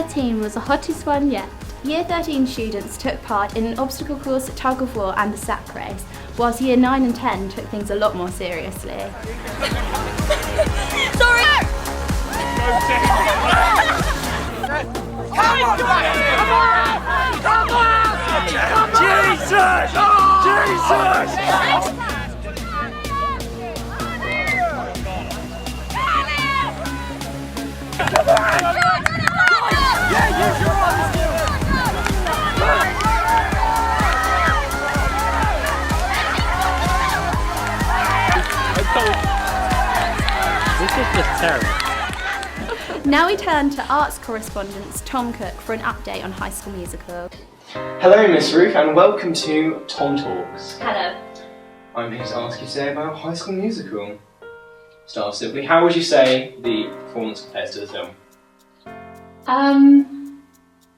13 was the hottest one yet. Year 13 students took part in an obstacle course, tug of war and the sack race, whilst Year 9 and 10 took things a lot more seriously. Sorry! Come on! Jesus! Jesus! This is just terrible. Now we turn to arts correspondent Tom Cook for an update on High School Musical. Hello Miss Ruth and welcome to Tom Talks. Hello. I'm here to ask you today about High School Musical. Start simply, how would you say the performance compares to the film?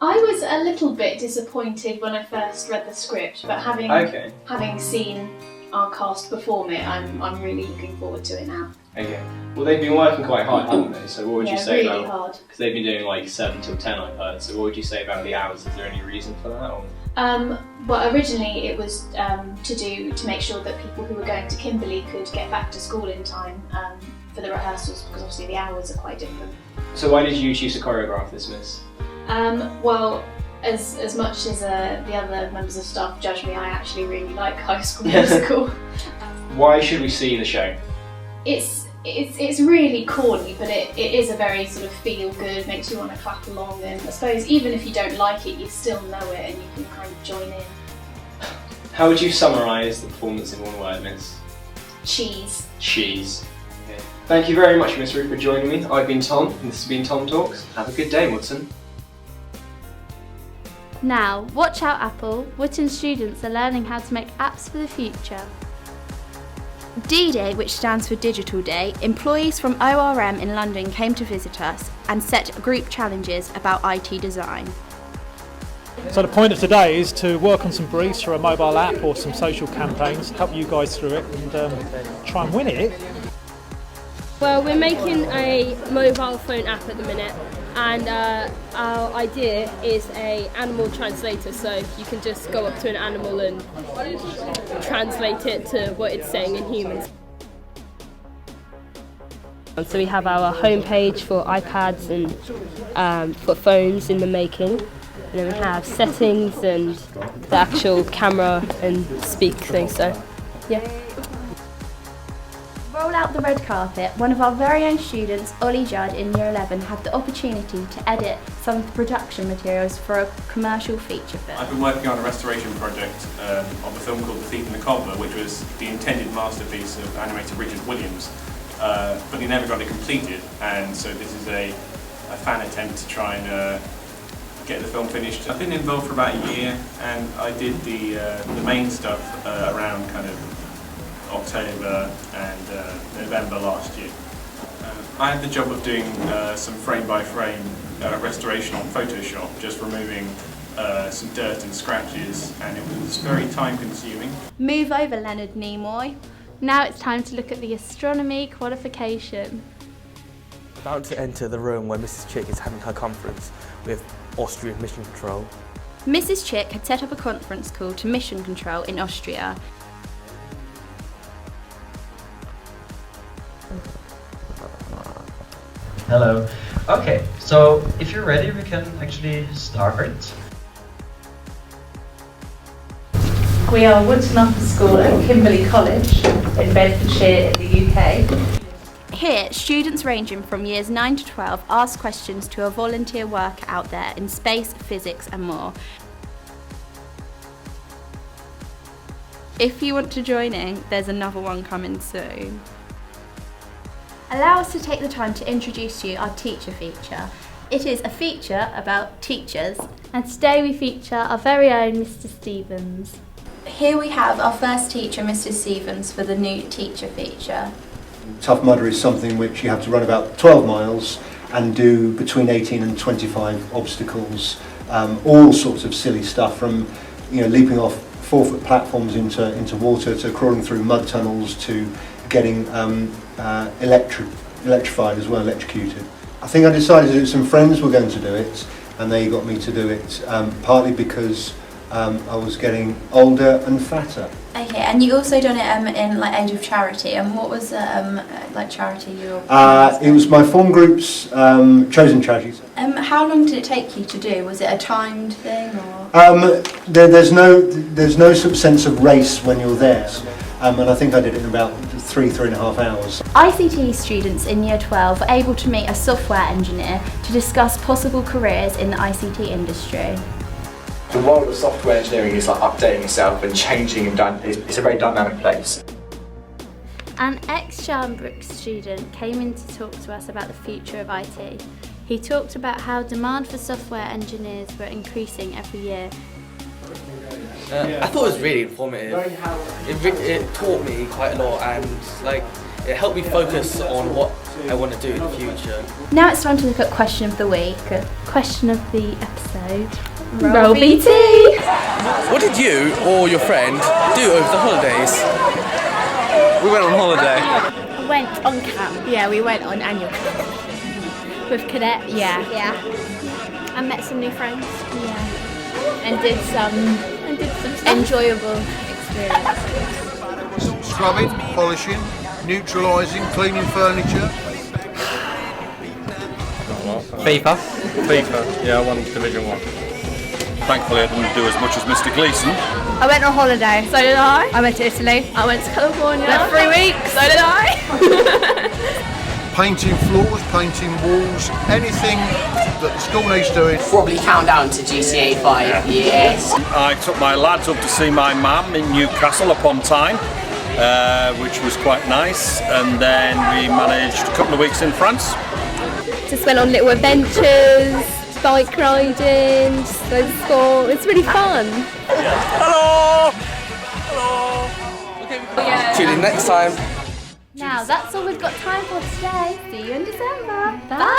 I was a little bit disappointed when I first read the script, but having seen our cast perform it, I'm really looking forward to it now. Okay. Well, they've been working quite hard, haven't they? So what would you say really about? Hard. Because they've been doing like 7 till 10, I've heard. So what would you say about the hours? Is there any reason for that? Or? Well, originally it was to make sure that people who were going to Kimberley could get back to school in time for the rehearsals, because obviously the hours are quite different. So why did you choose to choreograph this, Miss? Well, as much as the other members of staff judge me, I actually really like High School Musical. Why should we see the show? It's really corny, but it is a very sort of feel good, makes you want to clap along, and I suppose even if you don't like it, you still know it and you can kind of join in. How would you summarise the performance in one word, Miss? Cheese. Cheese. Okay. Thank you very much, Miss Ruth, for joining me. I've been Tom, and this has been Tom Talks. Have a good day, Wootton. Now, watch out Apple, Wootton students are learning how to make apps for the future. D-Day, which stands for Digital Day, employees from ORM in London came to visit us and set group challenges about IT design. So the point of today is to work on some briefs for a mobile app or some social campaigns, help you guys through it and try and win it. Well, we're making a mobile phone app at the minute, and our idea is an animal translator, so you can just go up to an animal and translate it to what it's saying in humans. So we have our homepage for iPads and for phones in the making, and then we have settings and the actual camera and speak thing, so yeah. Roll out the red carpet, one of our very own students, Ollie Judd in Year 11, had the opportunity to edit some of the production materials for a commercial feature film. I've been working on a restoration project of a film called The Thief and the Cobbler, which was the intended masterpiece of animator Richard Williams, but he never got it completed, and so this is a fan attempt to try and get the film finished. I've been involved for about a year, and I did the main stuff around kind of October and November last year. I had the job of doing some frame-by-frame restoration on Photoshop, just removing some dirt and scratches, and it was very time-consuming. Move over, Leonard Nimoy. Now it's time to look at the astronomy qualification. About to enter the room where Mrs. Chick is having her conference with Austrian Mission Control. Mrs. Chick had set up a conference call to Mission Control in Austria. Hello. Okay, so if you're ready, we can actually start. We are Wootton Upper School at Kimberley College in Bedfordshire in the UK. Here, students ranging from years 9 to 12 ask questions to a volunteer worker out there in space, physics and more. If you want to join in, there's another one coming soon. Allow us to take the time to introduce you our teacher feature. It is a feature about teachers, and today we feature our very own Mr. Stevens. Here we have our first teacher, Mr. Stevens, for the new teacher feature. Tough Mudder is something which you have to run about 12 miles and do between 18 and 25 obstacles, all sorts of silly stuff, from leaping off 4-foot platforms into water, to crawling through mud tunnels, to getting electrified as well, electrocuted. I think I decided that some friends were going to do it, and they got me to do it partly because I was getting older and fatter. Okay, and you also done it in like Age of Charity, and what was like charity you were? It was my form group's chosen charities. How long did it take you to do? Was it a timed thing or? There's no sort of sense of race when you're there, and I think I did it in about 3.5 hours. ICT students in Year 12 were able to meet a software engineer to discuss possible careers in the ICT industry. The world of software engineering is like updating itself and changing, and it's a very dynamic place. An ex-Sharnbrook student came in to talk to us about the future of IT. He talked about how demand for software engineers were increasing every year. I thought it was really informative. It taught me quite a lot, and like it helped me focus on what I want to do in the future. Now it's time to look at question of the week. Question of the episode. Roll BT! What did you or your friend do over the holidays? We went on holiday. Went on camp. Yeah, we went on annual camp. With cadets? Yeah. Yeah. And met some new friends. Yeah. And did some enjoyable experiences. Scrubbing, polishing, neutralising, cleaning furniture. FIFA. Yeah, I won Division 1. Thankfully I didn't do as much as Mr. Gleeson. I went on holiday. So did I. I went to Italy. I went to California. Went 3 weeks. So did I. Painting floors, painting walls, anything that the school needs doing. Probably count down to GCA 5 years. I took my lads up to see my mum in Newcastle upon Tyne, which was quite nice, and then we managed a couple of weeks in France. Just went on little adventures, bike riding, just loads of sport. It's really fun. Hello! Hello! Tune in next time. Now that's all we've got time for today. See you in December. Bye!